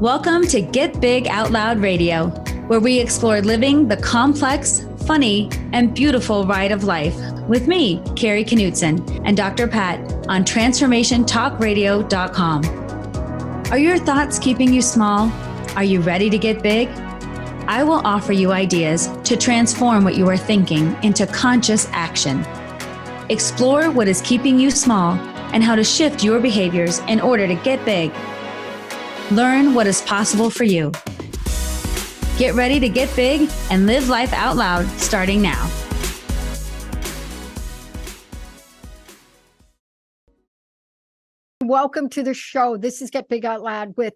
Welcome to Get Big Out Loud Radio, where we explore living the complex, funny, and beautiful ride of life with me, Kari Knutson, and Dr. Pat on transformationtalkradio.com. Are your thoughts keeping you small? Are you ready to get big? I will offer you ideas to transform what you are thinking into conscious action. Explore what is keeping you small and how to shift your behaviors in order to get big. Learn what is possible for you. Get ready to get big and live life out loud starting now. Welcome to the show. This is Get Big Out Loud with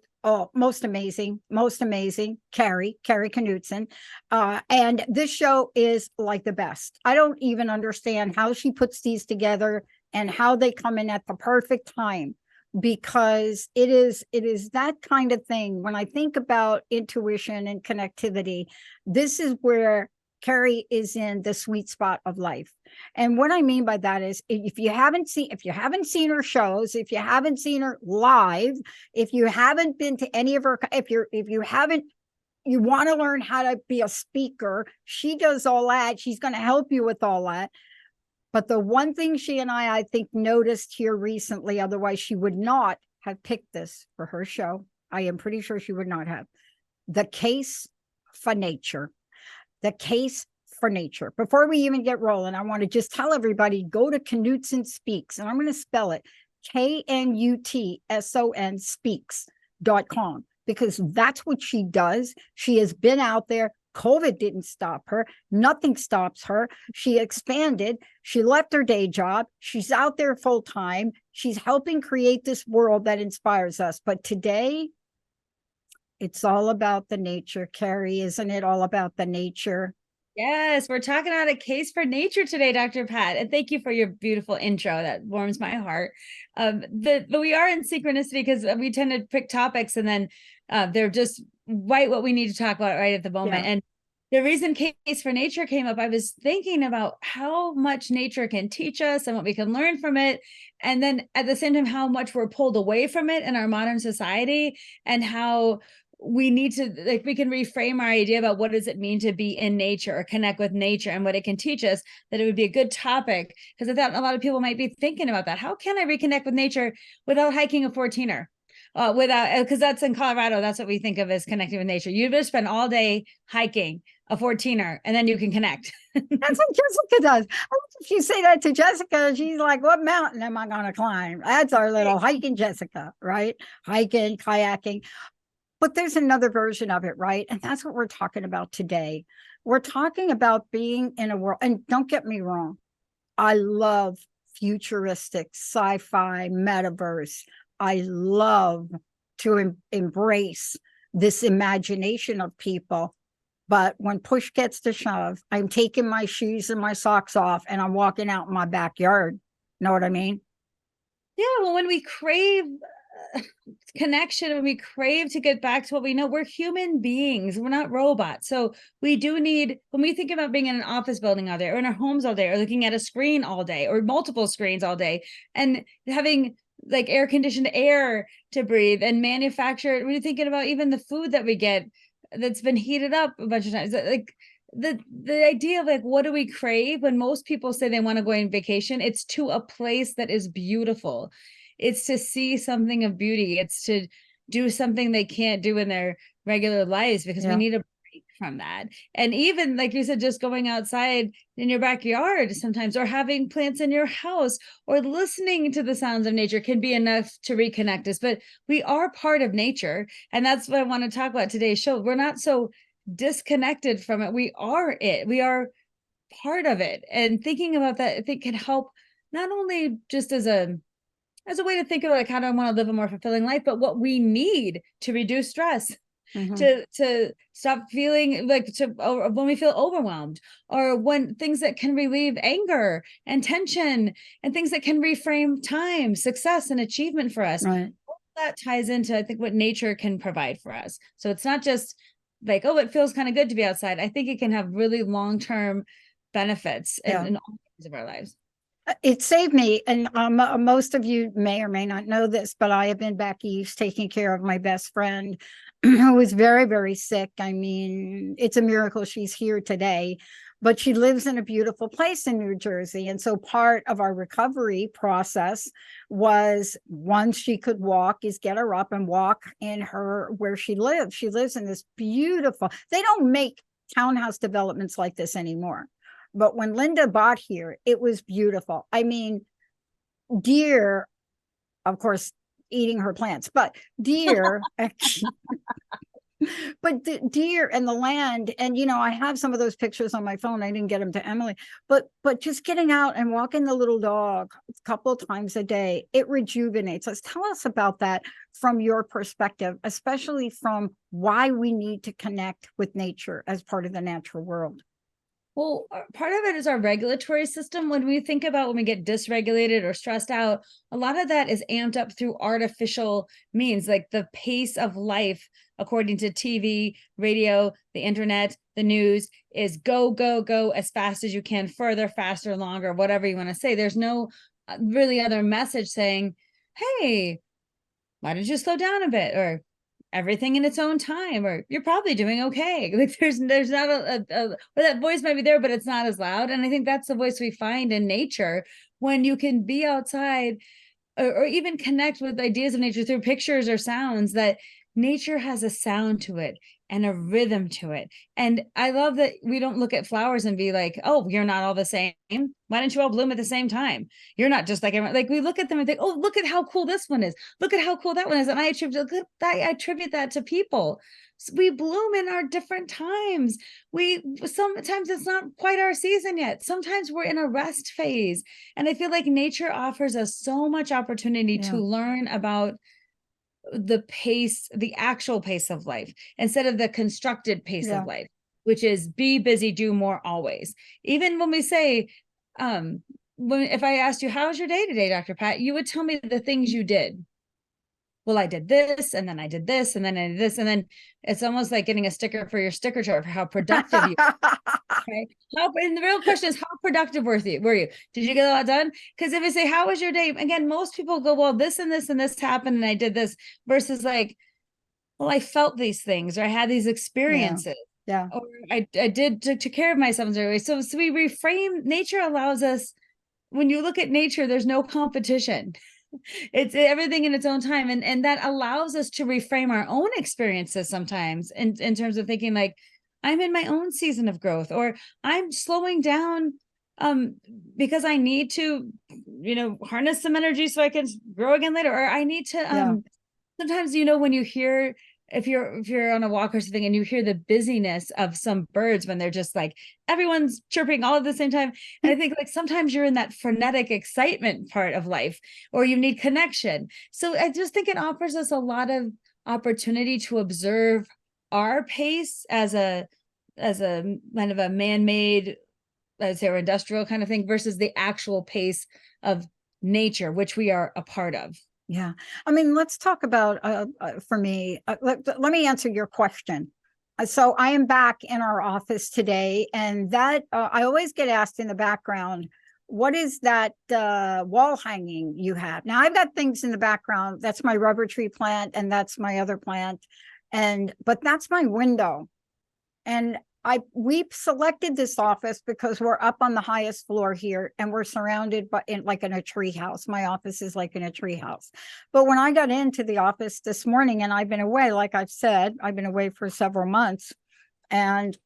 most amazing Kari Knutson. And this show is like the best. I don't even understand how she puts these together and how they come in at the perfect time, because it is that kind of thing. When I think about intuition and connectivity, this is where Kari is in the sweet spot of life. And what I mean by that is, if you haven't seen her shows, if you haven't seen her live, if you haven't been to any of her, you want to learn how to be a speaker, she does all that. She's going to help you with all that. But the one thing she and I think noticed here recently, otherwise she would not have picked this for her show. I am pretty sure she would not have. The case for nature. The case for nature. Before we even get rolling, I want to just tell everybody, go to Knutson Speaks, and I'm going to spell it Knutson speaks.com, because that's what she does. She has been out there. COVID didn't stop her. Nothing stops her. She expanded. She left her day job. She's out there full time. She's helping create this world that inspires us. But today, it's all about the nature. Kari, isn't it all about the nature? Yes, we're talking about a case for nature today, Dr. Pat. And thank you for your beautiful intro. That warms my heart. But we are in synchronicity because we tend to pick topics and then they're just right what we need to talk about right at the moment. Yeah. And the reason case for nature came up, I was thinking about how much nature can teach us and what we can learn from it. And then at the same time, how much we're pulled away from it in our modern society, and how we need to, we can reframe our idea about what does it mean to be in nature or connect with nature and what it can teach us, that it would be a good topic. Because I thought a lot of people might be thinking about that. How can I reconnect with nature without hiking a 14er? Because that's in Colorado, that's what we think of as connecting with nature. You just spend all day hiking a 14er and then you can connect. That's what Jessica does. If you say that to Jessica, she's like, what mountain am I going to climb? That's our little hiking Jessica, right? Hiking, kayaking. But there's another version of it, right? And that's what we're talking about today. We're talking about being in a world, and don't get me wrong, I love futuristic, sci-fi, metaverse. I love to embrace this imagination of people. But when push gets to shove, I'm taking my shoes and my socks off and I'm walking out in my backyard. Know what I mean? Yeah, well, when we crave connection and we crave to get back to what we know, we're human beings, we're not robots. So we do need, when we think about being in an office building all day or in our homes all day or looking at a screen all day or multiple screens all day and having like air conditioned air to breathe and manufacture, we're thinking about even the food that we get that's been heated up a bunch of times. Like the idea of like, what do we crave? When most people say they want to go on vacation, it's to a place that is beautiful. It's to see something of beauty. It's to do something they can't do in their regular lives, because we need a break from that. And even like you said, just going outside in your backyard sometimes, or having plants in your house, or listening to the sounds of nature can be enough to reconnect us. But we are part of nature. And that's what I want to talk about today's show. We're not so disconnected from it. We are it. We are part of it. And thinking about that, I think, can help not only just as a way to think of like, how do I want to live a more fulfilling life, but what we need to reduce stress, to stop feeling like, when we feel overwhelmed, or when things that can relieve anger and tension, and things that can reframe time, success, and achievement for us. Right. All that ties into, I think, what nature can provide for us. So it's not just like, oh, it feels kind of good to be outside. I think it can have really long-term benefits in all areas of our lives. It saved me. And most of you may or may not know this, but I have been back east taking care of my best friend who was very, very sick. I mean, it's a miracle she's here today, but she lives in a beautiful place in New Jersey. And so part of our recovery process was, once she could walk, is get her up and walk in her where she lives. She lives in this beautiful, they don't make townhouse developments like this anymore. But when Linda bought here, it was beautiful. I mean, deer, of course, eating her plants, but deer, but the deer and the land. And, you know, I have some of those pictures on my phone. I didn't get them to Emily, but just getting out and walking the little dog a couple of times a day, it rejuvenates us. Tell us about that from your perspective, especially from why we need to connect with nature as part of the natural world. Well, part of it is our regulatory system. When we think about when we get dysregulated or stressed out, a lot of that is amped up through artificial means, like the pace of life, according to TV, radio, the internet, the news, is go, go, go as fast as you can, further, faster, longer, whatever you want to say. There's no really other message saying, hey, why don't you slow down a bit? Or everything in its own time, or you're probably doing okay. Like there's not or that voice might be there, but it's not as loud. And I think that's the voice we find in nature when you can be outside or even connect with ideas of nature through pictures or sounds, that nature has a sound to it and a rhythm to it. And I love that we don't look at flowers and be like, oh, you're not all the same. Why don't you all bloom at the same time? You're not just like everyone. Like we look at them and think, oh, look at how cool this one is. Look at how cool that one is. And I attribute that to people. So we bloom in our different times. Sometimes it's not quite our season yet. Sometimes we're in a rest phase. And I feel like nature offers us so much opportunity to learn about the pace, the actual pace of life, instead of the constructed pace of life, which is be busy, do more always. Even when we say, if I asked you, how was your day today, Dr. Pat, you would tell me the things you did. Well, I did this, and then I did this, and then I did this, and then it's almost like getting a sticker for your sticker chart for how productive you are. Okay. And the real question is, how productive were you? Did you get a lot done? Because if I say, how was your day? Again, most people go, well, this and this and this happened, and I did this, versus like, well, I felt these things, or I had these experiences. Yeah. Or I did took care of myself in certain way. So we reframe. Nature allows us, when you look at nature, there's no competition. It's everything in its own time. And that allows us to reframe our own experiences sometimes in terms of thinking like, I'm in my own season of growth, or I'm slowing down because I need to, harness some energy so I can grow again later. Or I need to sometimes, when you hear, if you're on a walk or something and you hear the busyness of some birds when they're just like everyone's chirping all at the same time, and I think like sometimes you're in that frenetic excitement part of life, or you need connection. So I just think it offers us a lot of opportunity to observe our pace as a kind of a man-made, let's say, or industrial kind of thing, versus the actual pace of nature, which we are a part of. Yeah. I mean, let's talk about, for me, let me answer your question. So I am back in our office today, and that I always get asked in the background, what is that wall hanging you have? Now I've got things in the background. That's my rubber tree plant, and that's my other plant. But that's my window. And we selected this office because we're up on the highest floor here, and we're surrounded by like in a tree house. My office is like in a tree house. But when I got into the office this morning, and I've been away, like I've said, I've been away for several months, and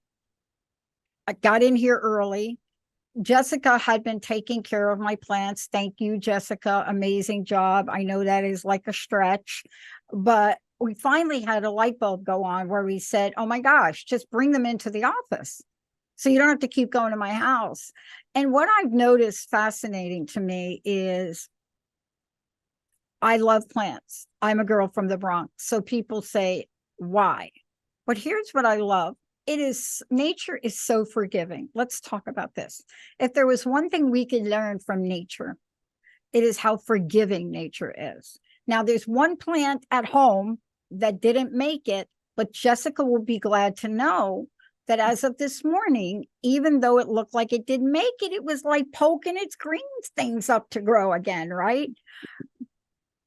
I got in here early. Jessica had been taking care of my plants. Thank you, Jessica. Amazing job. I know that is like a stretch, but we finally had a light bulb go on where we said, oh my gosh, just bring them into the office, so you don't have to keep going to my house. And what I've noticed fascinating to me is I love plants. I'm a girl from the Bronx. So people say, why? But here's what I love. Nature is so forgiving. Let's talk about this. If there was one thing we could learn from nature, it is how forgiving nature is. Now, there's one plant at home that didn't make it, but Jessica will be glad to know that as of this morning, even though it looked like it didn't make it, it was like poking its green things up to grow again, right?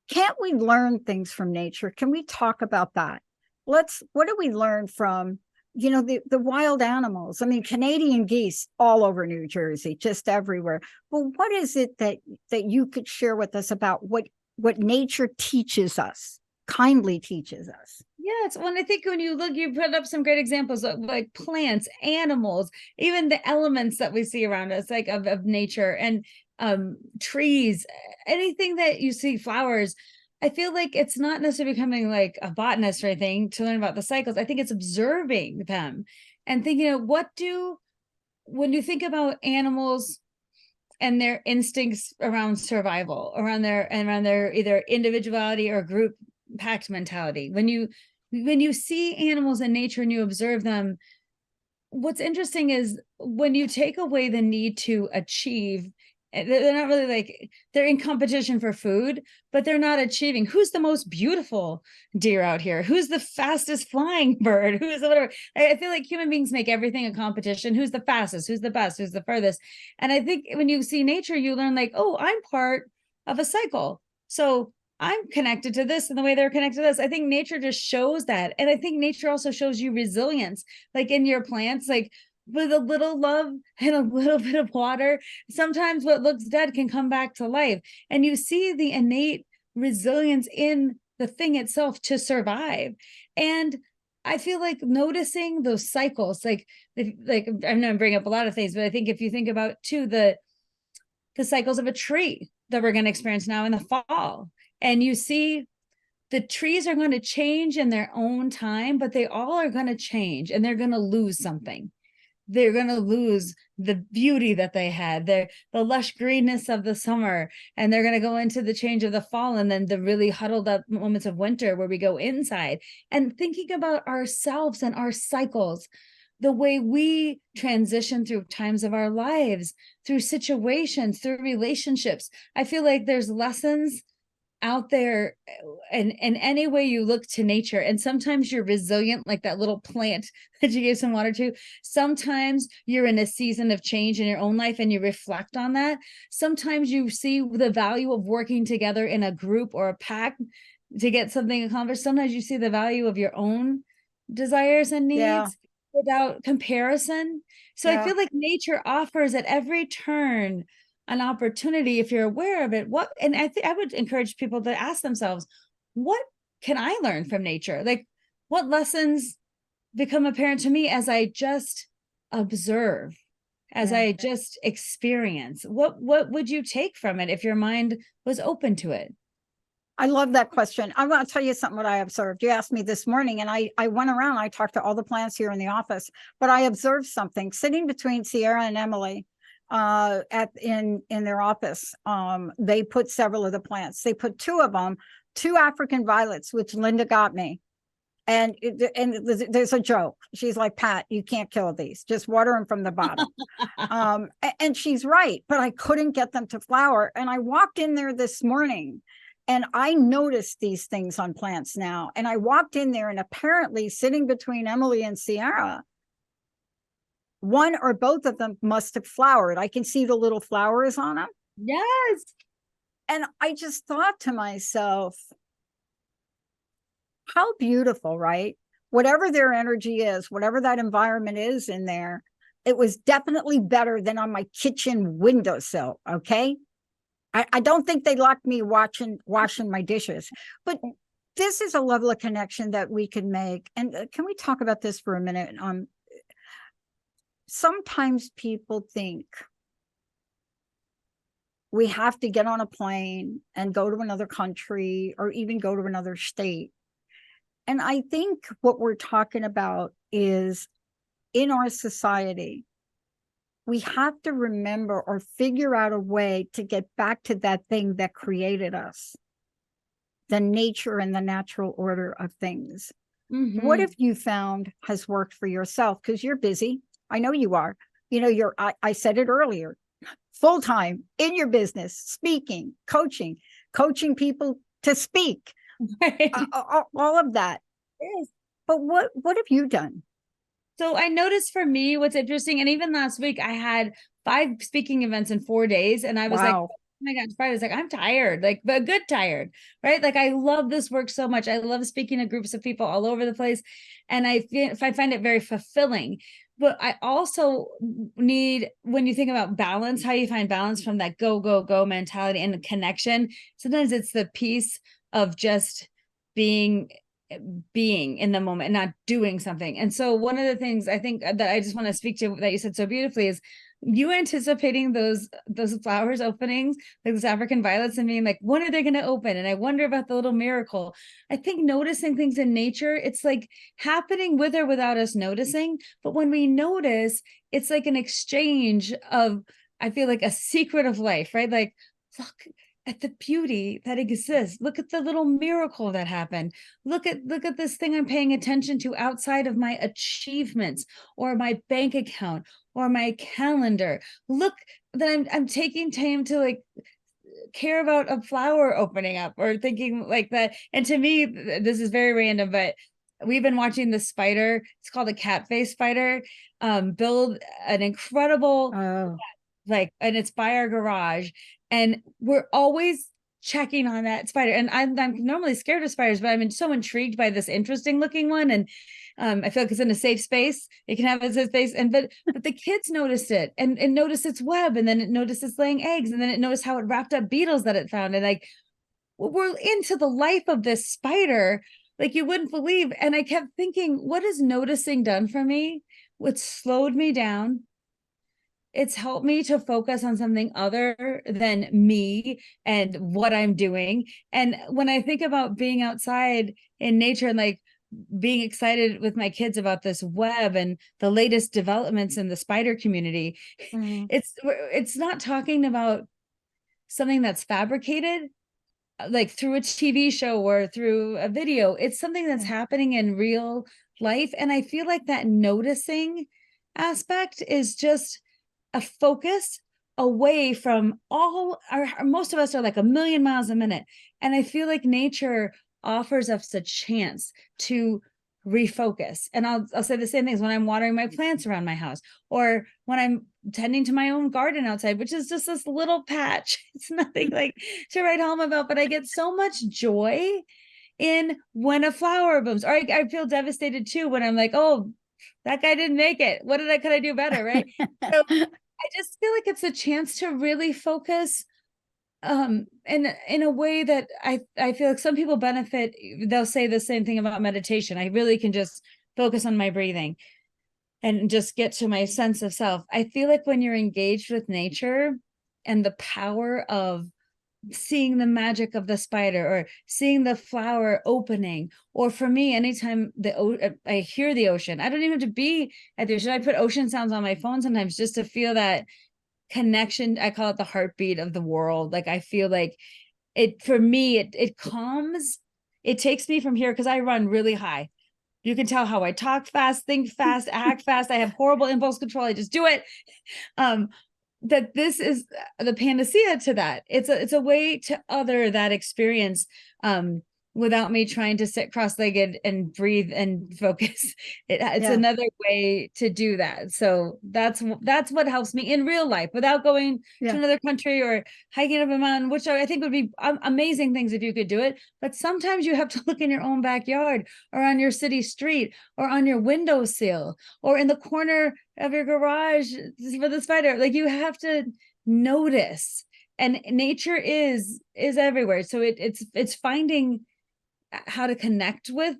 Can't we learn things from nature? Can we talk about that? what do we learn from, the wild animals? I mean, Canadian geese all over New Jersey, just everywhere. Well, what is it that you could share with us about what nature teaches us, kindly teaches us? Yes, when I think when you look, you put up some great examples of like plants, animals, even the elements that we see around us, like of nature and trees, anything that you see, flowers. I feel like it's not necessarily becoming like a botanist or anything to learn about the cycles. I think it's observing them and thinking of when you think about animals and their instincts around survival, around their either individuality or group pact mentality. When you see animals in nature and you observe them, what's interesting is when you take away the need to achieve, they're not really like they're in competition for food, but they're not achieving who's the most beautiful deer out here, who's the fastest flying bird, who's the whatever. I feel like human beings make everything a competition. Who's the fastest, who's the best, who's the furthest. And I think when you see nature, you learn like, oh, I'm part of a cycle, so I'm connected to this and the way they're connected to this. I think nature just shows that. And I think nature also shows you resilience, like in your plants, like with a little love and a little bit of water, sometimes what looks dead can come back to life. And you see the innate resilience in the thing itself to survive. And I feel like noticing those cycles, like I'm going to bring up a lot of things, but I think if you think about too, the cycles of a tree that we're going to experience now in the fall, and you see the trees are going to change in their own time, but they all are going to change and they're going to lose something. They're going to lose the beauty that they had, the lush greenness of the summer, and they're going to go into the change of the fall, and then the really huddled up moments of winter where we go inside. And thinking about ourselves and our cycles, the way we transition through times of our lives, through situations, through relationships, I feel like there's lessons out there in any way you look to nature. And sometimes you're resilient, like that little plant that you gave some water to. Sometimes you're in a season of change in your own life and you reflect on that. Sometimes you see the value of working together in a group or a pack to get something accomplished. Sometimes you see the value of your own desires and Yeah, needs without comparison. So I yeah. feel like nature offers at every turn an opportunity, if you're aware of it. And I think I would encourage people to ask themselves, what can I learn from nature? Like, what lessons become apparent to me as I just observe, as Yeah. I just experience? What would you take from it if your mind was open to it? I love that question. I want to tell you something what I observed. You asked me this morning, and I went around, I talked to all the plants here in the office, but I observed something sitting between Sierra and Emily in their office. They put several of the plants. They put two of them, two African violets, which Linda got me. And there's a joke. She's like, Pat, you can't kill these. Just water them from the bottom. And she's right, but I couldn't get them to flower. And I walked in there this morning and I noticed these things on plants now. And I walked in there, and apparently sitting between Emily and Sierra, one or both of them must have flowered. I can see the little flowers on them. Yes. And I just thought to myself, how beautiful, right? Whatever their energy is, whatever that environment is in there, it was definitely better than on my kitchen windowsill. Okay. I don't think they like me washing my dishes, but this is a level of connection that we can make. And can we talk about this for a minute? Sometimes people think we have to get on a plane and go to another country or even go to another state. And I think what we're talking about is in our society, we have to remember or figure out a way to get back to that thing that created us, the nature and the natural order of things. Mm-hmm. What have you found has worked for yourself? Because you're busy. I know you are. I said it earlier, full time in your business, speaking, coaching people to speak, Right. all of that. Yes. But what have you done? So I noticed for me, what's interesting, and even last week I had 5 speaking events in 4 days, and I was like, Wow. my gosh, Friday's like, I'm tired, like, but good tired, right? Like, I love this work so much. I love speaking to groups of people all over the place. And I find it very fulfilling. But I also need, when you think about balance, how you find balance from that go, go, go mentality and the connection. Sometimes it's the piece of just being in the moment and not doing something. And so one of the things I think that I just want to speak to that you said so beautifully is you anticipating those flowers openings, like those African violets, and being like, when are they going to open? And I wonder about the little miracle. I think noticing things in nature, it's like happening with or without us noticing. But when we notice, it's like an exchange of, I feel like a secret of life, right? Like, look at the beauty that exists. Look at the little miracle that happened. Look at this thing I'm paying attention to outside of my achievements or my bank account or my calendar. Look that I'm taking time to like care about a flower opening up or thinking like that. And to me, this is very random, but we've been watching the spider. It's called a cat face spider. Build an incredible like, and it's by our garage, and we're always checking on that spider. And I'm normally scared of spiders, but I'm so intrigued by this interesting looking one. And I feel like it's in a safe space. It can have a safe space. And but the kids noticed it and noticed its web, and then it noticed it's laying eggs, and then it noticed how it wrapped up beetles that it found. And like, we're into the life of this spider, like you wouldn't believe. And I kept thinking, what has noticing done for me? What slowed me down? It's helped me to focus on something other than me and what I'm doing. And when I think about being outside in nature and like being excited with my kids about this web and the latest developments in the spider community, it's not talking about something that's fabricated like through a TV show or through a video. It's something that's happening in real life. And I feel like that noticing aspect is just a focus away from all most of us are like a million miles a minute. And I feel like nature offers us a chance to refocus. And I'll say the same things when I'm watering my plants around my house, or when I'm tending to my own garden outside, which is just this little patch. It's nothing like to write home about, but I get so much joy in when a flower blooms. Or I feel devastated too when I'm like, oh, that guy didn't make it. Could I do better? Right. So I just feel like it's a chance to really focus in a way that I feel like some people benefit. They'll say the same thing about meditation. I really can just focus on my breathing and just get to my sense of self. I feel like when you're engaged with nature and the power of seeing the magic of the spider or seeing the flower opening, or for me, anytime I hear the ocean, I don't even have to be at the ocean. I put ocean sounds on my phone sometimes just to feel that connection. I call it the heartbeat of the world. Like I feel like it, for me, it calms, it takes me from here, because I run really high. You can tell how I talk fast, think fast, act fast. I have horrible impulse control. I just do it. That this is the panacea to that. It's a way to other that experience without me trying to sit cross-legged and breathe and focus. It's another way to do that. So that's what helps me in real life without going to another country or hiking up a mountain, which I think would be amazing things if you could do it. But sometimes you have to look in your own backyard or on your city street or on your windowsill or in the corner of your garage for the spider. Like you have to notice, and nature is everywhere. So it's finding how to connect with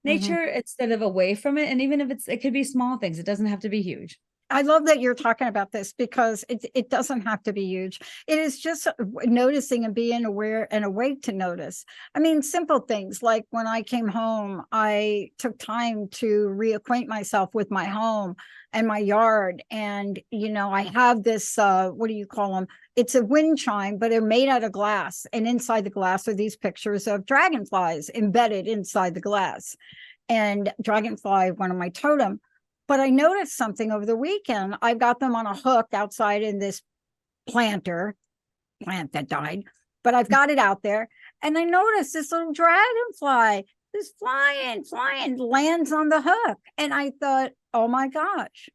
nature instead of away from it. And even if it could be small things, it doesn't have to be huge. I love that you're talking about this, because it doesn't have to be huge. It is just noticing and being aware and awake to notice. I mean, simple things like when I came home, I took time to reacquaint myself with my home and my yard. And, I have this, what do you call them? It's a wind chime, but they're made out of glass. And inside the glass are these pictures of dragonflies embedded inside the glass. And dragonfly, one of my totem. But I noticed something over the weekend. I got them on a hook outside in this plant that died, but I've got it out there. And I noticed this little dragonfly is flying, lands on the hook. And I thought, oh my gosh,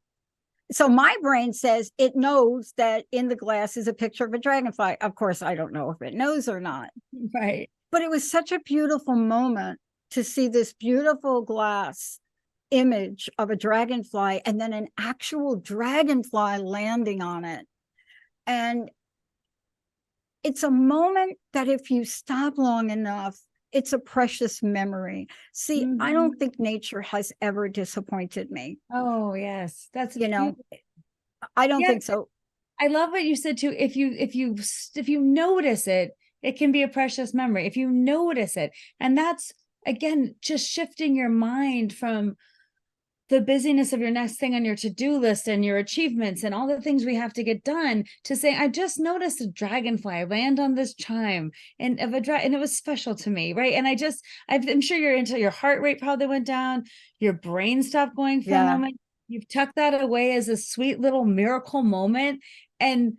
So my brain says it knows that in the glass is a picture of a dragonfly. Of course, I don't know if it knows or not. Right. But it was such a beautiful moment to see this beautiful glass image of a dragonfly and then an actual dragonfly landing on it. And it's a moment that if you stop long enough, it's a precious memory. See, I don't think nature has ever disappointed me. Oh, yes. That's You know, beautiful. I don't Yeah, think so. I love what you said too. If you notice it, it can be a precious memory. If you notice it, and that's again just shifting your mind from the busyness of your next thing on your to-do list and your achievements and all the things we have to get done to say, I just noticed a dragonfly land on this chime and and it was special to me, right? And I'm sure your heart rate probably went down, your brain stopped going for a moment. You've tucked that away as a sweet little miracle moment, and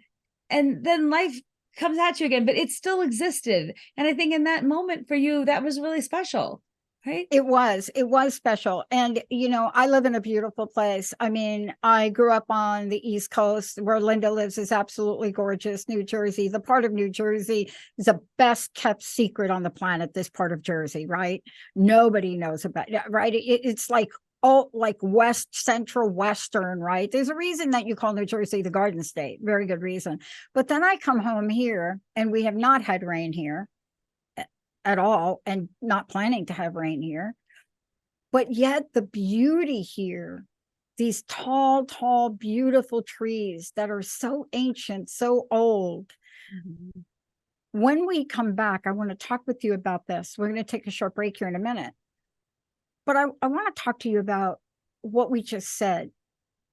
then life comes at you again, but it still existed. And I think in that moment for you, that was really special. Right? It was special. And, I live in a beautiful place. I mean, I grew up on the East Coast where Linda lives is absolutely gorgeous. New Jersey, the part of New Jersey is the best kept secret on the planet, this part of Jersey, right? Nobody knows about it, right? It's like, like West Central Western, right? There's a reason that you call New Jersey the Garden State. Very good reason. But then I come home here and we have not had rain here at all, and not planning to have rain here. But yet the beauty here, these tall, beautiful trees that are so ancient, so old. When we come back, I want to talk with you about this. We're going to take a short break here in a minute. But I want to talk to you about what we just said.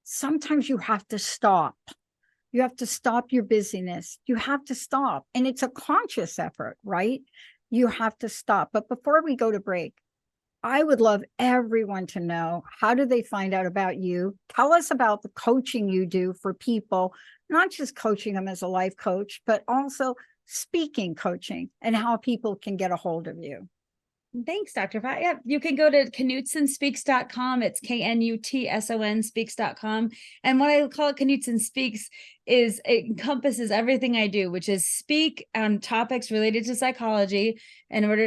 Sometimes you have to stop. You have to stop your busyness. You have to stop. And it's a conscious effort, right? You have to stop. But before we go to break, I would love everyone to know, how do they find out about you? Tell us about the coaching you do for people, not just coaching them as a life coach, but also speaking coaching, and how people can get a hold of you. Thanks, Dr. Pat. Yeah, you can go to knutsonspeaks.com. It's KNUTSON speaks.com. And what I call it Knutson Speaks is it encompasses everything I do, which is speak on topics related to psychology. And what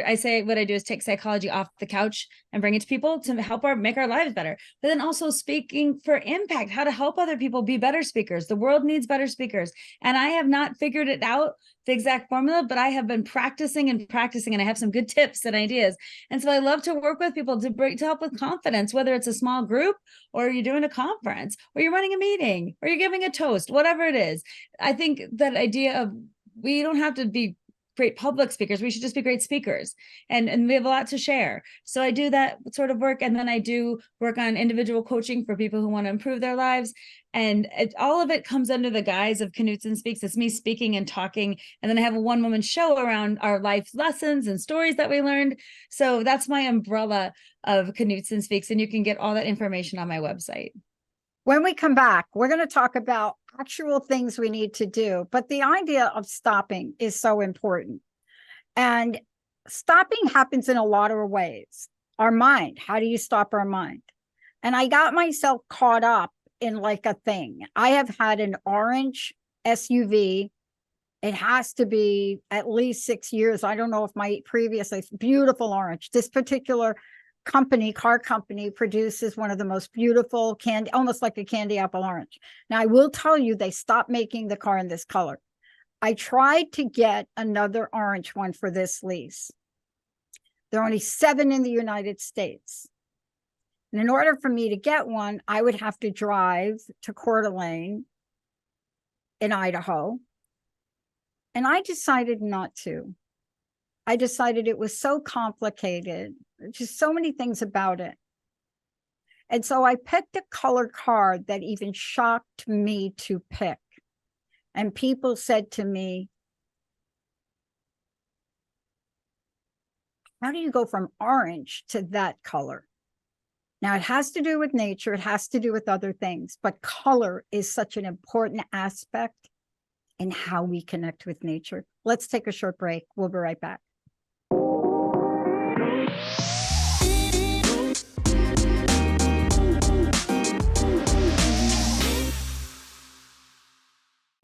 I do is take psychology off the couch and bring it to people to help make our lives better. But then also speaking for impact, how to help other people be better speakers. The world needs better speakers. And I have not figured it out, the exact formula, but I have been practicing, and I have some good tips and ideas. And so I love to work with people to help with confidence, whether it's a small group or you're doing a conference or you're running a meeting or you're giving a toast, whatever it is. I think that idea of we don't have to be great public speakers. We should just be great speakers. And we have a lot to share. So I do that sort of work. And then I do work on individual coaching for people who want to improve their lives. And all of it comes under the guise of Knutson Speaks. It's me speaking and talking. And then I have a one-woman show around our life lessons and stories that we learned. So that's my umbrella of Knutson Speaks. And you can get all that information on my website. When we come back, we're going to talk about actual things we need to do. But the idea of stopping is so important. And stopping happens in a lot of ways. Our mind, how do you stop our mind? And I got myself caught up in like a thing. I have had an orange SUV. It has to be at least 6 years. I don't know if my previous, beautiful orange. This particular car company produces one of the most beautiful candy, almost like a candy apple orange. Now, I will tell you, they stopped making the car in this color. I tried to get another orange one for this lease. There are only 7 in the United States. And in order for me to get one, I would have to drive to Coeur d'Alene in Idaho. And I decided not to. I decided it was so complicated, just so many things about it. And so I picked a color card that even shocked me to pick. And people said to me, how do you go from orange to that color? Now, it has to do with nature. It has to do with other things. But color is such an important aspect in how we connect with nature. Let's take a short break. We'll be right back.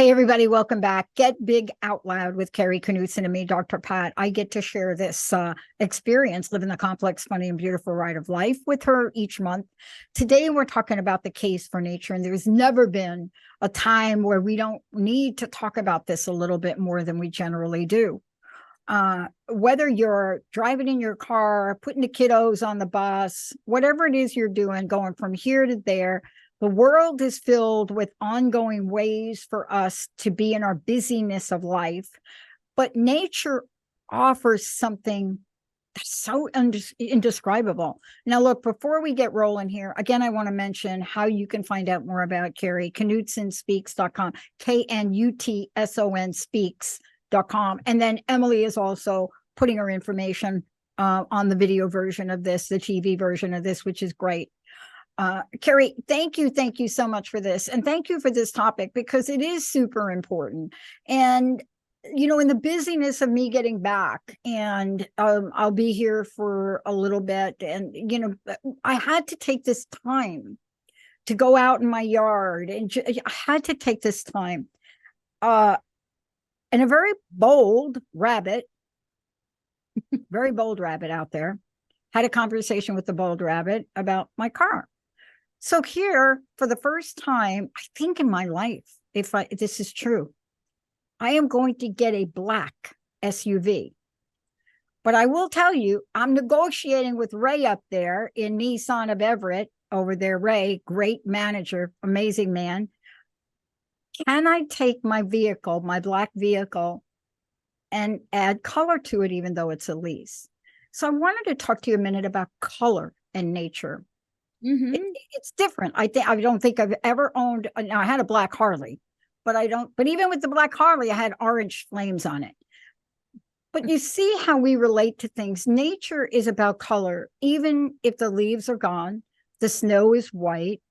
Hey, everybody, welcome back. Get Big Out Loud with Kari Knutson and me, Dr. Pat. I get to share this experience, living the complex, funny, and beautiful ride of life with her each month. Today, we're talking about the case for nature, and there's never been a time where we don't need to talk about this a little bit more than we generally do. Whether you're driving in your car, putting the kiddos on the bus, whatever it is you're doing, going from here to there, the world is filled with ongoing ways for us to be in our busyness of life. But nature offers something that's so indescribable. Now, look, before we get rolling here, again, I want to mention how you can find out more about Kari, KnutsonSpeaks.com, KNUTSON speaks.com. And then Emily is also putting her information on the video version of this, the TV version of this, which is great. Kari, thank you so much for this. And thank you for this topic, because it is super important. And, you know, in the busyness of me getting back, and I'll be here for a little bit. And, you know, I had to take this time to go out in my yard, and I had to take this time. And a very bold rabbit out there, had a conversation with the bold rabbit about my car. So here, for the first time, I think in my life, if this is true, I am going to get a black SUV. But I will tell you, I'm negotiating with Ray up there in Nissan of Everett over there. Ray, great manager, amazing man. Can I take my vehicle, my black vehicle, and add color to it, even though it's a lease? So I wanted to talk to you a minute about color and nature. Mm-hmm. It's different. I don't think I've ever owned. Now, I had a black Harley, but even with the black Harley, I had orange flames on it. But you see how we relate to things. Nature is about color. Even if the leaves are gone, the snow is white,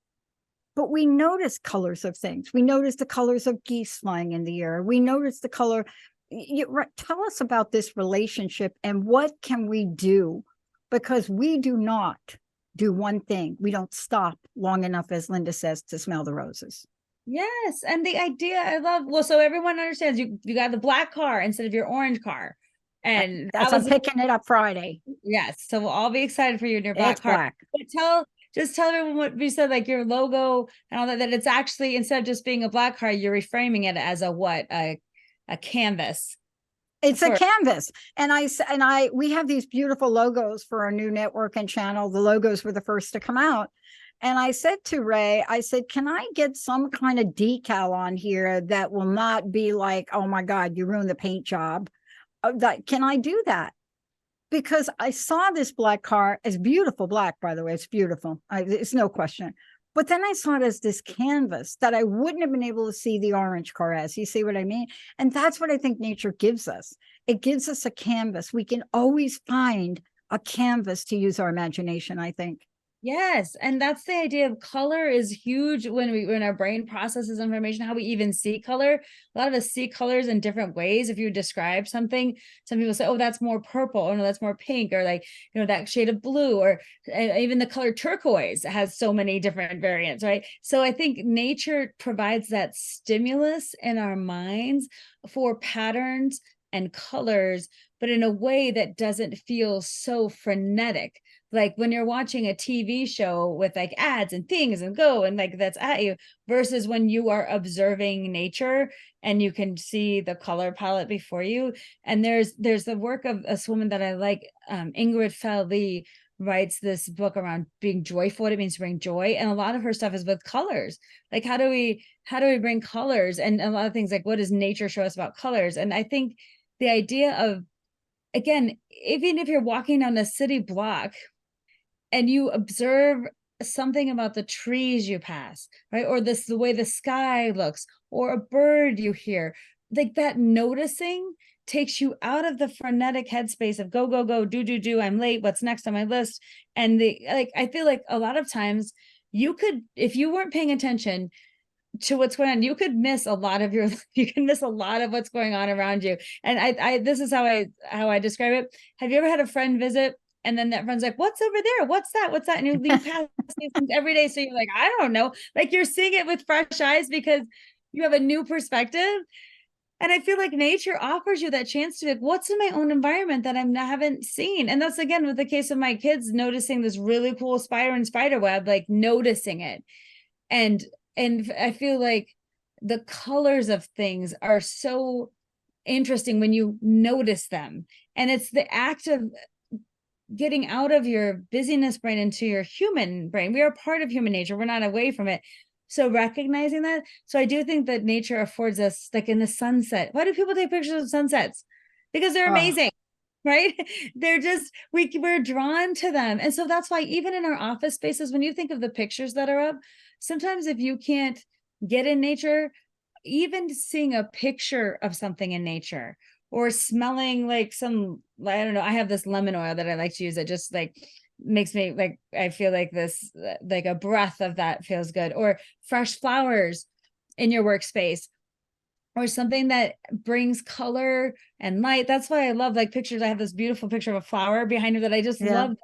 but we notice colors of things. We notice the colors of geese flying in the air. We notice the color. Tell us about this relationship and what can we do? Because we do not do one thing. We don't stop long enough, as Linda says, to smell the roses. Yes. And the idea I love, well, so everyone understands you got the black car instead of your orange car. And that's, I'm picking it up Friday. Yes. So we'll all be excited for you in your black car. Black. But just tell everyone what we said, like your logo and all that it's actually, instead of just being a black car, you're reframing it as a canvas. It's a canvas. And we have these beautiful logos for our new network and channel. The logos were the first to come out. And I said to Ray, I said, can I get some kind of decal on here that will not be like, oh my God, you ruined the paint job? Can I do that? Because I saw this black car, as beautiful black, by the way, it's beautiful. It's no question. But then I saw it as this canvas that I wouldn't have been able to see the orange car as. You see what I mean? And that's what I think nature gives us. It gives us a canvas. We can always find a canvas to use our imagination, I think. Yes. And that's the idea of color is huge when our brain processes information, how we even see color. A lot of us see colors in different ways. If you describe something, some people say, oh, that's more purple, or no, that's more pink, or like, you know, that shade of blue, or even the color turquoise has so many different variants, right? So I think nature provides that stimulus in our minds for patterns and colors, but in a way that doesn't feel so frenetic. Like when you're watching a TV show with like ads and things and go and like that's at you, versus when you are observing nature and you can see the color palette before you. And there's the work of a woman that I like, Ingrid Fell-Lee, writes this book around being joyful, what it means to bring joy. And a lot of her stuff is with colors. Like how do we bring colors? And a lot of things like, what does nature show us about colors? And I think the idea of, again, even if you're walking down a city block and you observe something about the trees you pass, right? Or the way the sky looks, or a bird you hear, like that noticing takes you out of the frenetic headspace of go, go, go, do, I'm late, what's next on my list? And I feel like a lot of times you could, if you weren't paying attention to what's going on, you could miss a lot of what's going on around you. And I this is how I describe it. Have you ever had a friend visit and then that friend's like, what's over there? What's that? And you pass these things every day. So you're like, I don't know. Like you're seeing it with fresh eyes because you have a new perspective. And I feel like nature offers you that chance to be like, what's in my own environment that I haven't seen? And that's again with the case of my kids noticing this really cool spider and spider web, like noticing it. And I feel like the colors of things are so interesting when you notice them. And it's the act of getting out of your busyness brain into your human brain. We are part of human nature. We're not away from it. So recognizing that. So I do think that nature affords us, like in the sunset. Why do people take pictures of sunsets? Because they're Oh, amazing, right? They're just, we're drawn to them. And so that's why even in our office spaces, when you think of the pictures that are up, sometimes if you can't get in nature, even seeing a picture of something in nature or smelling like some, I don't know, I have this lemon oil that I like to use that just like makes me like, I feel like this, like a breath of that feels good, or fresh flowers in your workspace, or something that brings color and light. That's why I love like pictures. I have this beautiful picture of a flower behind me that I just yeah. love.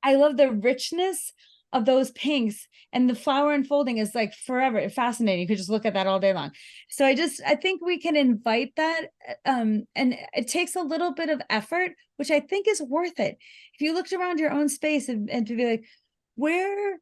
I love the richness of those pinks, and the flower unfolding is like forever fascinating. You could just look at that all day long. So I think we can invite that. And it takes a little bit of effort, which I think is worth it. If you looked around your own space and to be like, where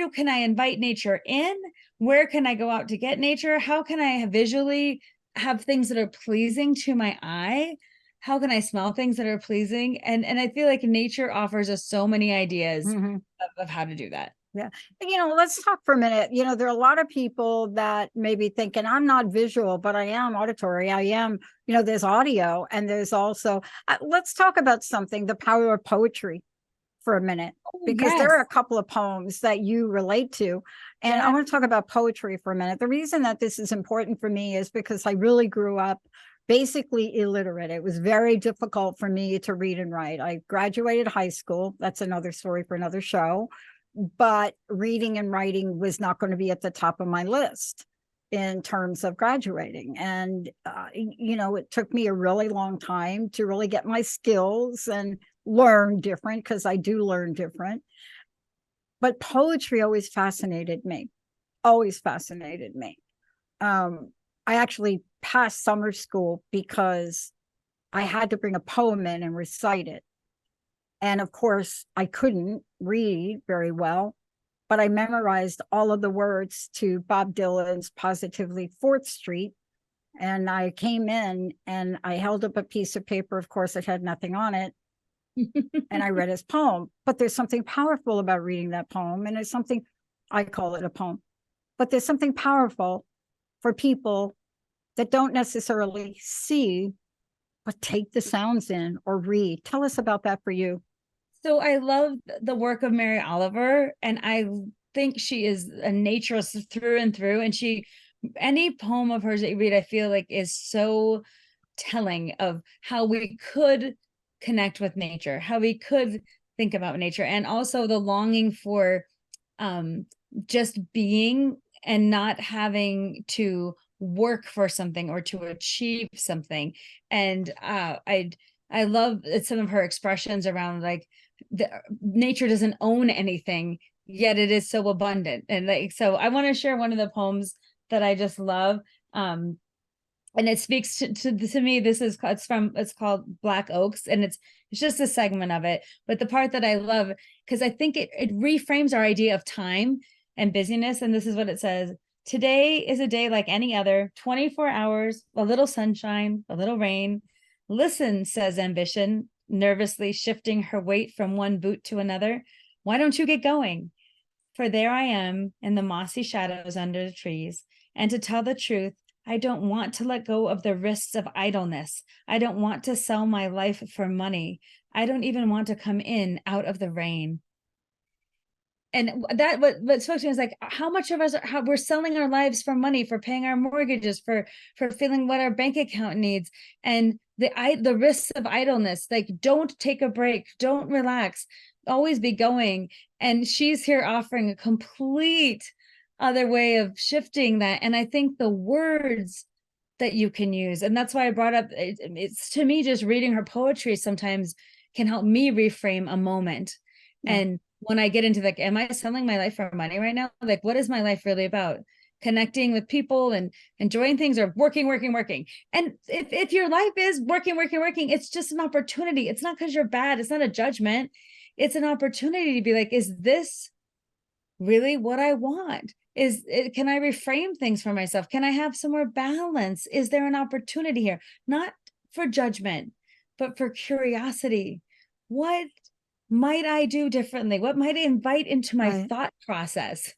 can I invite nature in? Where can I go out to get nature? How can I visually have things that are pleasing to my eye? How can I smell things that are pleasing? And I feel like nature offers us so many ideas Mm-hmm. of how to do that. Yeah. Let's talk for a minute. There are a lot of people that may be thinking, I'm not visual, but I am auditory. I am, there's audio, and there's also, let's talk about something, the power of poetry for a minute, Oh, because there yes. are a couple of poems that you relate to. And I Yeah. want to talk about poetry for a minute. The reason that this is important for me is because I really grew up basically illiterate. It was very difficult for me to read and write. I graduated high school. That's another story for another show. But reading and writing was not going to be at the top of my list in terms of graduating. And, it took me a really long time to really get my skills and learn different, because I do learn different. But poetry always fascinated me, always fascinated me. I actually passed summer school because I had to bring a poem in and recite it. And of course, I couldn't read very well, but I memorized all of the words to Bob Dylan's Positively 4th Street. And I came in and I held up a piece of paper. Of course, it had nothing on it. And I read his poem. But there's something powerful about reading that poem. And it's something, I call it a poem, but there's something powerful for people that don't necessarily see, but take the sounds in or read. Tell us about that for you. So I love the work of Mary Oliver, and I think she is a naturist through and through. And any poem of hers that you read, I feel like is so telling of how we could connect with nature, how we could think about nature, and also the longing for just being and not having to work for something or to achieve something. And I love some of her expressions around like nature doesn't own anything, yet it is so abundant. And like, so I want to share one of the poems that I just love. And it speaks to me. It's called Black Oaks, and it's just a segment of it, but the part that I love, because I think it reframes our idea of time and busyness. And this is what it says: today is a day like any other, 24 hours, a little sunshine, a little rain. Listen, says ambition, nervously shifting her weight from one boot to another. Why don't you get going? For there I am in the mossy shadows under the trees. And to tell the truth, I don't want to let go of the risks of idleness. I don't want to sell my life for money. I don't even want to come in out of the rain. And that what spoke to me is like how much of us how we're selling our lives for money, for paying our mortgages, for feeling what our bank account needs, and the risks of idleness. Like, don't take a break, don't relax, always be going. And she's here offering a complete other way of shifting that. And I think the words that you can use, and that's why I brought up it's to me, just reading her poetry sometimes can help me reframe a moment. Yeah. And when I get into like, am I selling my life for money right now? Like, what is my life really about? connecting with people and enjoying things, or working. And if your life is working, it's just an opportunity. It's not because you're bad. It's not a judgment. It's an opportunity to be like, is this really what I want? Can I reframe things for myself? Can I have some more balance? Is there an opportunity here? Not for judgment, but for curiosity. What might I do differently? What might I invite into my thought process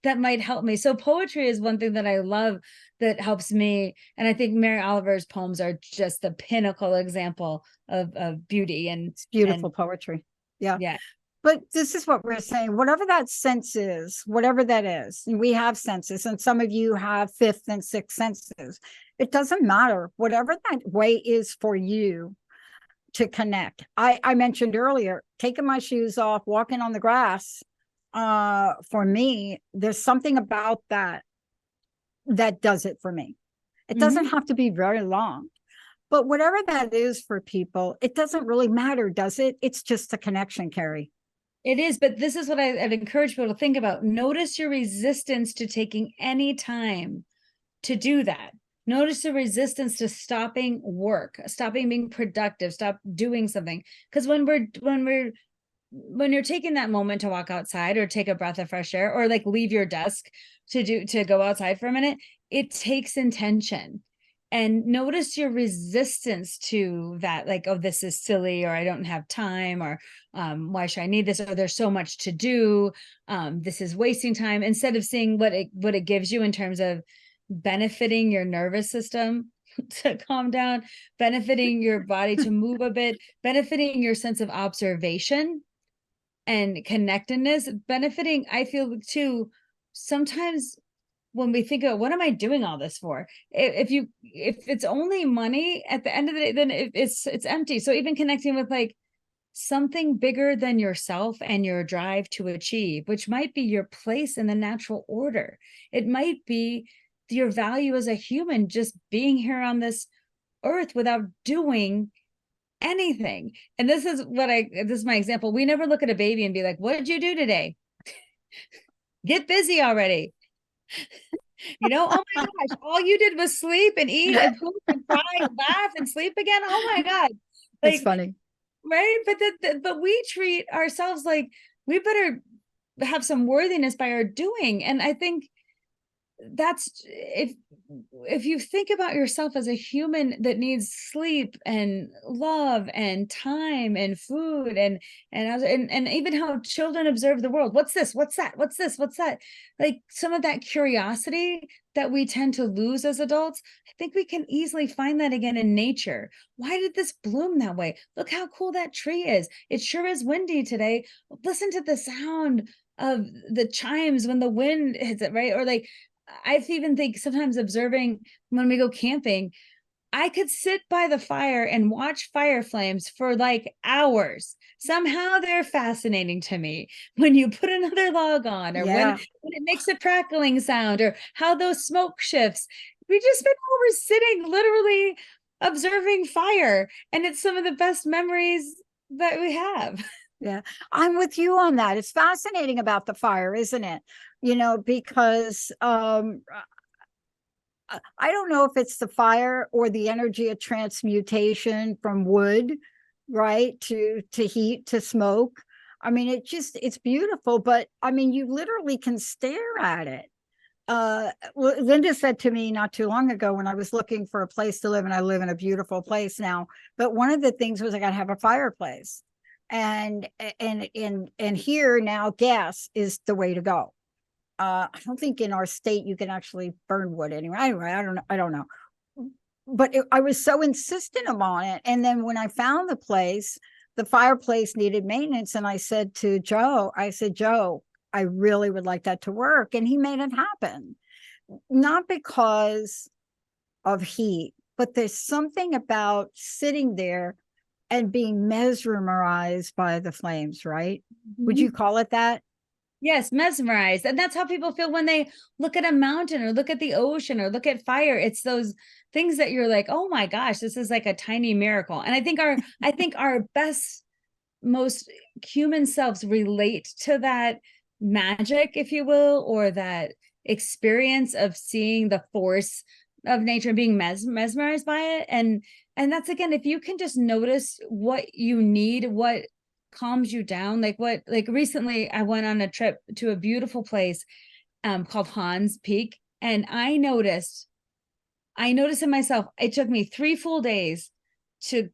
that might help me? So poetry is one thing that I love that helps me. And I think Mary Oliver's poems are just the pinnacle example of beauty. And it's beautiful poetry. Yeah. Yeah. But this is what we're saying, whatever that sense is, whatever that is, and we have senses, and some of you have fifth and sixth senses. It doesn't matter, whatever that way is for you to connect. I mentioned earlier, taking my shoes off, walking on the grass. For me, there's something about that does it for me. It doesn't have to be very long. But whatever that is for people, it doesn't really matter, does it? It's just a connection, Kari. It is, but this is what I'd encourage people to think about. Notice your resistance to taking any time to do that. Notice the resistance to stopping work, stopping being productive, stop doing something. Because when you're taking that moment to walk outside or take a breath of fresh air, or like leave your desk to go outside for a minute, it takes intention. And notice your resistance to that, like, oh, this is silly, or I don't have time, or why should I need this, or there's so much to do, this is wasting time, instead of seeing what it gives you in terms of benefiting your nervous system to calm down, benefiting your body to move a bit, benefiting your sense of observation and connectedness, benefiting, I feel too, sometimes when we think of what am I doing all this for? If it's only money at the end of the day, then it's empty. So even connecting with like something bigger than yourself and your drive to achieve, which might be your place in the natural order. It might be your value as a human, just being here on this earth without doing anything. And this is my example. We never look at a baby and be like, what did you do today? Get busy already. Oh my gosh, all you did was sleep and eat and poop and cry and laugh and sleep again. Oh my God. Like, it's funny. Right. But we treat ourselves like we better have some worthiness by our doing. And I think that's if you think about yourself as a human that needs sleep and love and time and food and even how children observe the world. What's this? What's that? What's this? What's that? Like some of that curiosity that we tend to lose as adults, I think we can easily find that again in nature. Why did this bloom that way? Look how cool that tree is. It sure is windy today. Listen to the sound of the chimes when the wind hits it, right? Or like, I even think sometimes observing when we go camping, I could sit by the fire and watch fire flames for like hours. Somehow they're fascinating to me. When you put another log on, or when it makes a crackling sound, or how those smoke shifts. We just spend hours sitting literally observing fire. And it's some of the best memories that we have. Yeah, I'm with you on that. It's fascinating about the fire, isn't it? Because I don't know if it's the fire or the energy of transmutation from wood, right, to heat, to smoke. I mean, it's beautiful, but I mean, you literally can stare at it. Linda said to me not too long ago when I was looking for a place to live, and I live in a beautiful place now, but one of the things was I got to have a fireplace. And here now gas is the way to go. I don't think in our state you can actually burn wood anyway. Anyway, I don't know. But I was so insistent upon it. And then when I found the fireplace needed maintenance. And I said to Joe, Joe, I really would like that to work. And he made it happen. Not because of heat, but there's something about sitting there and being mesmerized by the flames, right? Would you call it that? Yes, mesmerized. And that's how people feel when they look at a mountain or look at the ocean or look at fire. It's those things that you're like, oh my gosh, this is like a tiny miracle. And I think our best, most human selves relate to that magic, if you will, or that experience of seeing the force of nature and being mesmerized by it. And that's, again, if you can just notice what you need, what calms you down, like recently I went on a trip to a beautiful place called Hans Peak, and I noticed in myself, it took me 3 full days to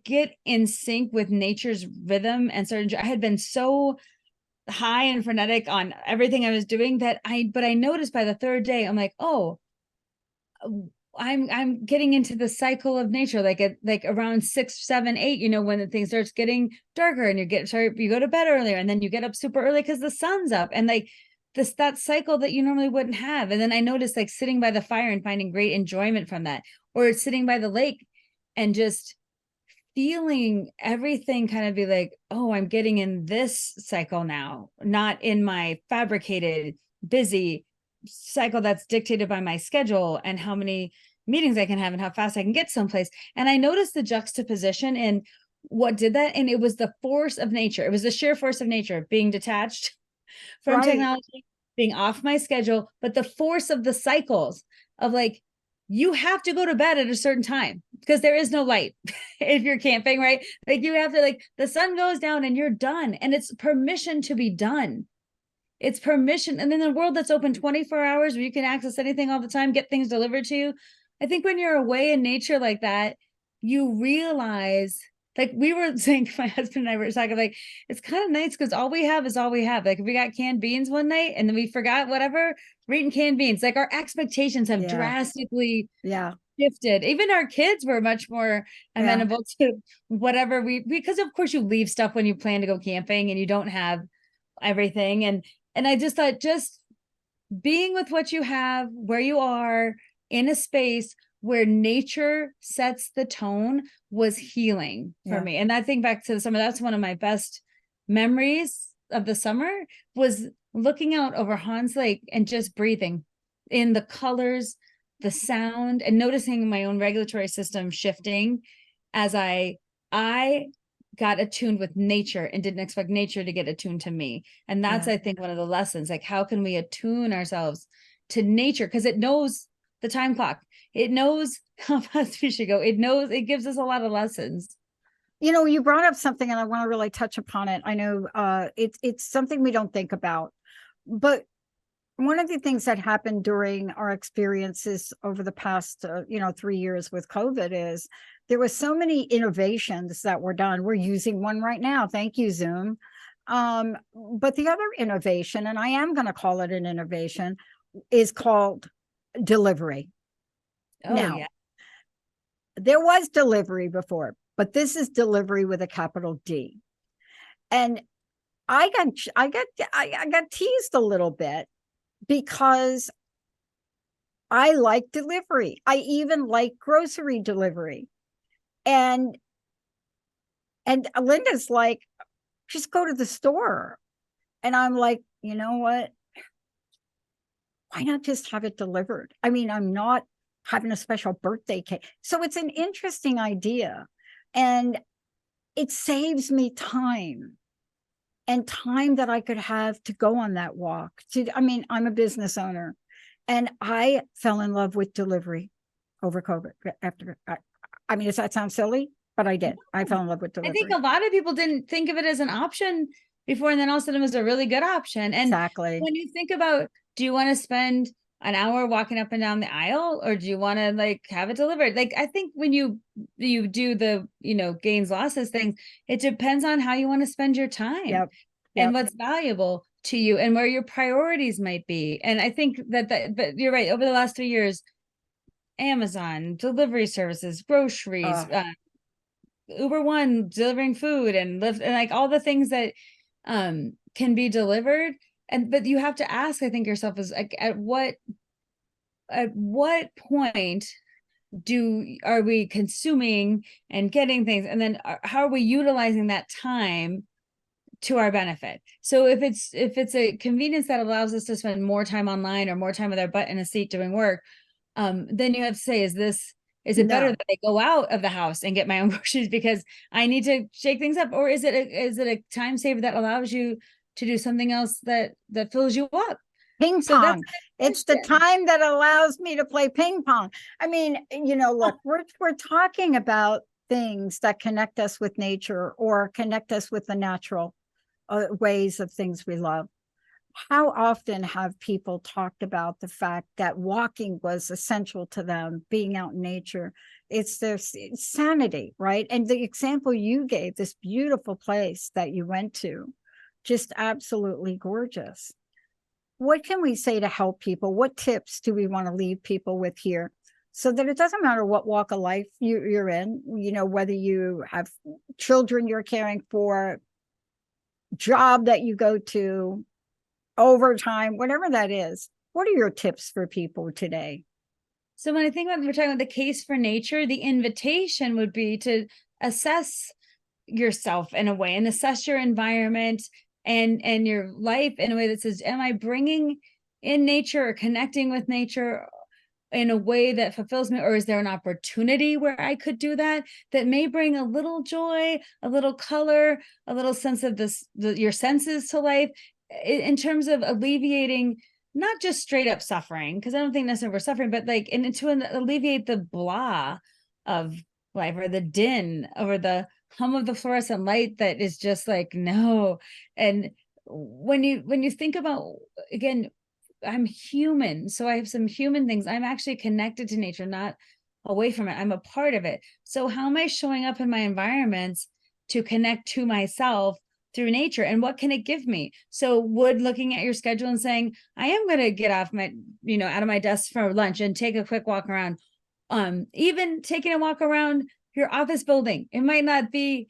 get in sync with nature's rhythm and certain. I had been so high and frenetic on everything I was doing but I noticed by the 3rd day, I'm like, oh, I'm getting into the cycle of nature, like around 6, 7, 8, when the thing starts getting darker and you go to bed earlier, and then you get up super early because the sun's up, and like that cycle that you normally wouldn't have. And then I noticed, like, sitting by the fire and finding great enjoyment from that, or sitting by the lake and just feeling everything kind of be like, oh, I'm getting in this cycle now, not in my fabricated, busy cycle that's dictated by my schedule and how many meetings I can have and how fast I can get someplace. And I noticed the juxtaposition in what did that. And it was the force of nature. It was the sheer force of nature, being detached from technology, being off my schedule, but the force of the cycles of, like, you have to go to bed at a certain time because there is no light if you're camping, right? Like, you have to, like, the sun goes down and you're done, and it's permission to be done. It's permission. And then the world that's open 24 hours where you can access anything all the time, get things delivered to you. I think when you're away in nature like that, you realize, like we were saying, my husband and I were talking, like, it's kind of nice because all we have is all we have. Like, if we got canned beans one night and then we forgot whatever, we're eating canned beans. Like, our expectations have drastically shifted. Even our kids were much more amenable to whatever because of course you leave stuff when you plan to go camping and you don't have everything. And I just thought, just being with what you have, where you are, in a space where nature sets the tone, was healing for me. And I think back to the summer, that's one of my best memories of the summer, was looking out over Hans Lake and just breathing in the colors, the sound, and noticing my own regulatory system shifting as I got attuned with nature and didn't expect nature to get attuned to me. And that's, I think, one of the lessons, like, how can we attune ourselves to nature? Because it knows the time clock. It knows how fast we should go. It gives us a lot of lessons. You brought up something and I want to really touch upon it. I know it's something we don't think about, but one of the things that happened during our experiences over the past 3 years with COVID is there was so many innovations that were done. We're using one right now. Thank you, Zoom. But the other innovation, and I am going to call it an innovation, is called delivery. Now, there was delivery before, but this is delivery with a capital D. And I got teased a little bit because I like delivery. I even like grocery delivery. And Linda's like, just go to the store. And I'm like, you know what? Why not just have it delivered? I mean, I'm not having a special birthday cake. So it's an interesting idea. And it saves me time, and time that I could have to go on that walk. I'm a business owner, and I fell in love with delivery over COVID. Does that sound silly? But I did. I fell in love with delivery. I think a lot of people didn't think of it as an option before, and then all of a sudden it was a really good option. And exactly. When you think about, do you want to spend an hour walking up and down the aisle, or do you want to, like, have it delivered? Like, I think when you do the, gains losses things, it depends on how you want to spend your time and what's valuable to you and where your priorities might be. And I think but you're right. Over the last 3 years, Amazon, delivery services, groceries, Uber One, delivering food, and Lyft, and like all the things that can be delivered. But you have to ask, I think, yourself, is like, at what point are we consuming and getting things, and then how are we utilizing that time to our benefit? So if it's a convenience that allows us to spend more time online or more time with our butt in a seat doing work, then you have to say, is it better that I go out of the house and get my own groceries because I need to shake things up? Or is it a time saver that allows you to do something else that fills you up? Ping So that's pong. my It's the question. time that allows me to play ping pong. I mean, look, we're talking about things that connect us with nature or connect us with the natural ways of things we love. How often have people talked about the fact that walking was essential to them, being out in nature? It's their sanity, right? And the example you gave, this beautiful place that you went to, just absolutely gorgeous. What can we say to help people? What tips do we want to leave people with here? So that it doesn't matter what walk of life you're in, whether you have children you're caring for, job that you go to, overtime, whatever that is. What are your tips for people today? So when I think about, we're talking about the case for nature, the invitation would be to assess yourself in a way and assess your environment and your life in a way that says, am I bringing in nature or connecting with nature in a way that fulfills me, or is there an opportunity where I could do that may bring a little joy, a little color, a little sense of your senses to life, in terms of alleviating not just straight up suffering, because I don't think necessarily we're suffering, but like, and to alleviate the blah of life, or the din, or the hum of the fluorescent light that is just like, no. And when you think about, again, I'm human, so I have some human things. I'm actually connected to nature, not away from it. I'm a part of it. So how am I showing up in my environments to connect to myself through nature, and what can it give me? So would looking at your schedule and saying, I am going to get off my, out of my desk for lunch and take a quick walk around. Even taking a walk around your office building, it might not be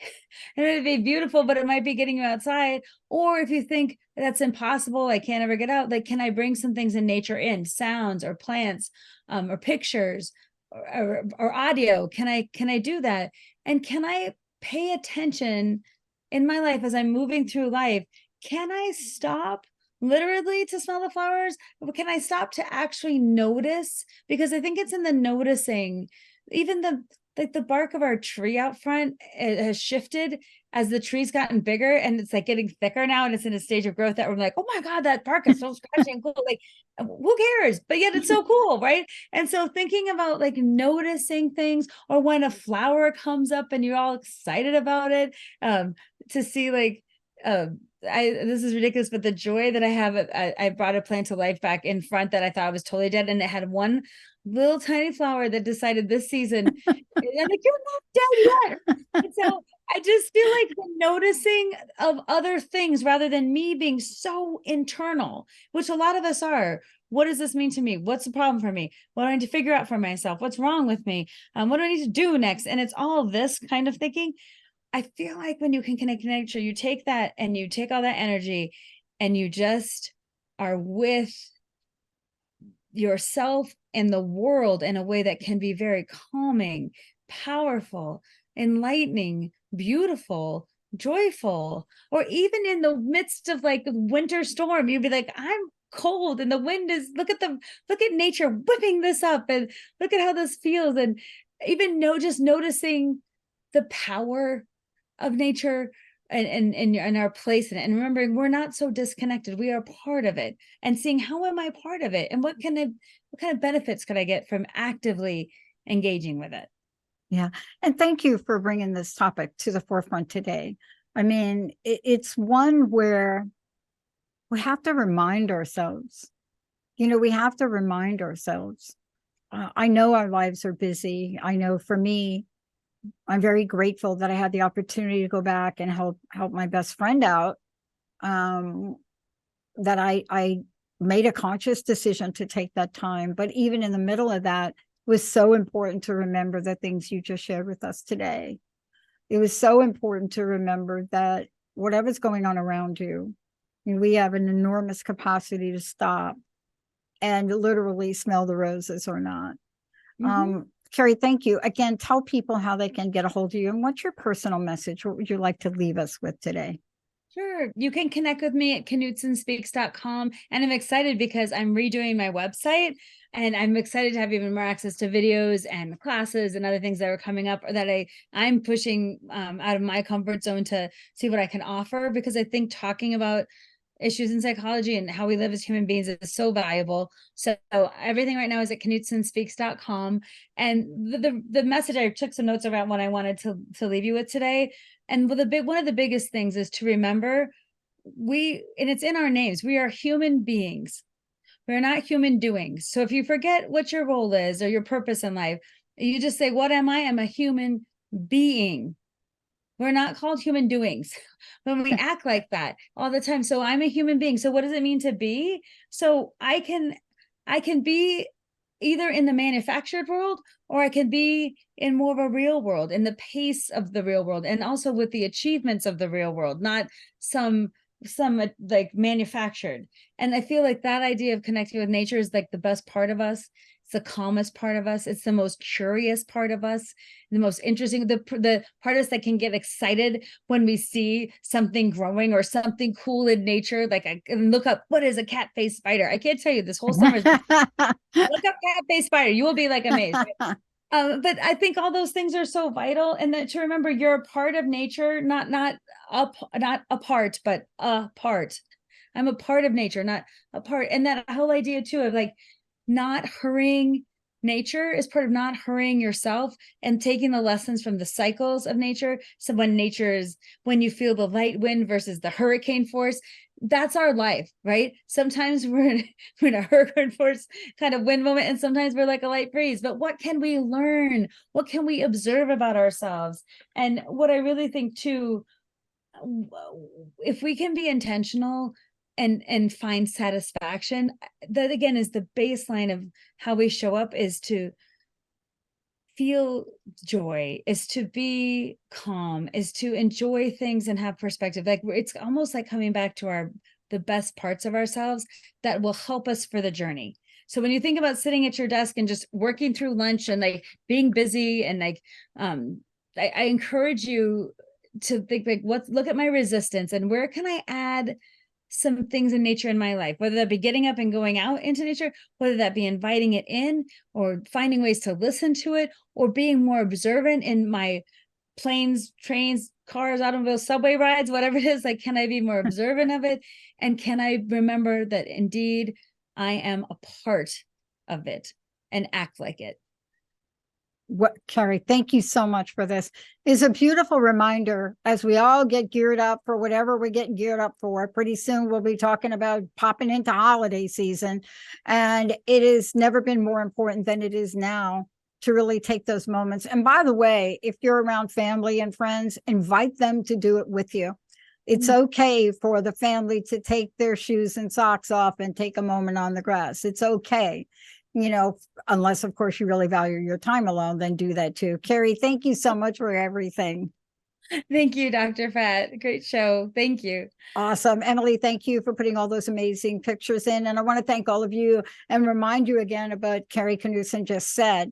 beautiful, but it might be getting you outside. Or if you think that's impossible, I can't ever get out, like, can I bring some things in nature, in sounds or plants, or pictures, or audio? Can I do that? And can I pay attention in my life as I'm moving through life? Can I stop literally to smell the flowers? Can I stop to actually notice? Because I think it's in the noticing. Even the bark of our tree out front, it has shifted as the tree's gotten bigger, and it's like getting thicker now, and it's in a stage of growth that we're like, oh my God, that bark is so scratchy and cool. Like, who cares? But yet it's so cool, right? And so thinking about like noticing things, or when a flower comes up and you're all excited about it, to see like, this is ridiculous, but the joy that I have, I brought a plant to life back in front that I thought was totally dead, and it had one little tiny flower that decided this season, I'm like, you're not dead yet. And so I just feel like the noticing of other things rather than me being so internal, which a lot of us are. What does this mean to me? What's the problem for me? What do I need to figure out for myself? What's wrong with me? What do I need to do next? And it's all this kind of thinking. I feel like when you can connect to nature, you take that and you take all that energy and you just are with yourself and the world in a way that can be very calming, powerful, enlightening, beautiful, joyful. Or even in the midst of like winter storm, you'd be like, I'm cold and the wind is, look at nature whipping this up, and look at how this feels. And even just noticing the power of nature, and our place in it, and remembering we're not so disconnected, we are part of it, and seeing how am I part of it, and what kind of benefits could I get from actively engaging with it. Yeah. And thank you for bringing this topic to the forefront today. I mean, it's one where we have to remind ourselves, we have to remind ourselves. I know our lives are busy. I know for me, I'm very grateful that I had the opportunity to go back and help my best friend out. That I made a conscious decision to take that time. But even in the middle of that, it was so important to remember the things you just shared with us today. It was so important to remember that whatever's going on around you, we have an enormous capacity to stop and literally smell the roses or not. Kari, thank you. Again, tell people how they can get a hold of you, and what's your personal message? What would you like to leave us with today? Sure. You can connect with me at knutsonspeaks.com. And I'm excited because I'm redoing my website, and I'm excited to have even more access to videos and classes and other things that are coming up, or that I'm pushing out of my comfort zone to see what I can offer, because I think talking about issues in psychology and how we live as human beings is so valuable. So everything right now is at knutsonspeaks.com. And the message, I took some notes around what I wanted to leave you with today. And one of the biggest things is to remember and it's in our names, we are human beings. We're not human doings. So if you forget what your role is or your purpose in life, you just say, what am I? I'm a human being. We're not called human doings when we act like that all the time. So I'm a human being. So what does it mean to be? So I can be either in the manufactured world, or I can be in more of a real world, in the pace of the real world, and also with the achievements of the real world, not some like manufactured. And I feel like that idea of connecting with nature is like the best part of us. It's the calmest part of us. It's the most curious part of us, the most interesting, the part of us that can get excited when we see something growing or something cool in nature. Like I can look up, what is a cat-faced spider? I can't tell you, this whole summer, look up cat-faced spider. You will be like amazed. Right? But I think all those things are so vital, and that to remember you're a part of nature, not apart, but a part. I'm a part of nature, not a part. And that whole idea too of like not hurrying nature is part of not hurrying yourself, and taking the lessons from the cycles of nature. So when you feel the light wind versus the hurricane force, that's our life, right? Sometimes we're in a hurricane force kind of wind moment, and sometimes we're like a light breeze. But what can we learn? What can we observe about ourselves? And what I really think too, if we can be intentional and find satisfaction, that again is the baseline of how we show up, is to feel joy, is to be calm, is to enjoy things and have perspective. Like it's almost like coming back to the best parts of ourselves that will help us for the journey. So when you think about sitting at your desk and just working through lunch and like being busy and like, I encourage you to think like, look at my resistance and where can I add some things in nature in my life, whether that be getting up and going out into nature, whether that be inviting it in, or finding ways to listen to it, or being more observant in my planes, trains, cars, automobiles, subway rides, whatever it is. Like, can I be more observant of it? And can I remember that indeed I am a part of it and act like it? Kari, thank you so much for this. It's a beautiful reminder as we all get geared up for whatever we're getting geared up for. Pretty soon we'll be talking about popping into holiday season, and it has never been more important than it is now to really take those moments. And by the way, if you're around family and friends, invite them to do it with you. It's okay for the family to take their shoes and socks off and take a moment on the grass. It's okay. Unless, of course, you really value your time alone, then do that too. Kari, thank you so much for everything. Thank you, Dr. Pat. Great show. Thank you. Awesome. Emily, thank you for putting all those amazing pictures in. And I want to thank all of you and remind you again about Kari Knutson just said,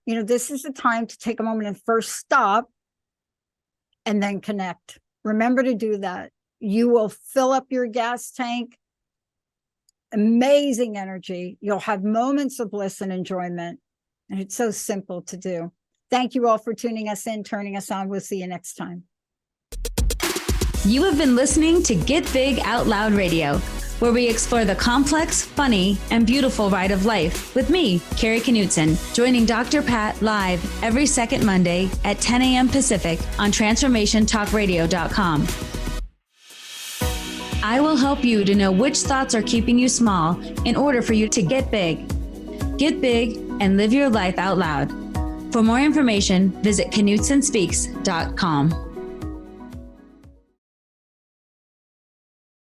this is the time to take a moment and first stop and then connect. Remember to do that. You will fill up your gas tank. Amazing energy. You'll have moments of bliss and enjoyment. And it's so simple to do. Thank you all for tuning us in, turning us on. We'll see you next time. You have been listening to Get Big Out Loud Radio, where we explore the complex, funny, and beautiful ride of life with me, Kari Knutson, joining Dr. Pat live every second Monday at 10 a.m. Pacific on TransformationTalkRadio.com. I will help you to know which thoughts are keeping you small in order for you to get big. Get big and live your life out loud. For more information, visit KnutsonSpeaks.com.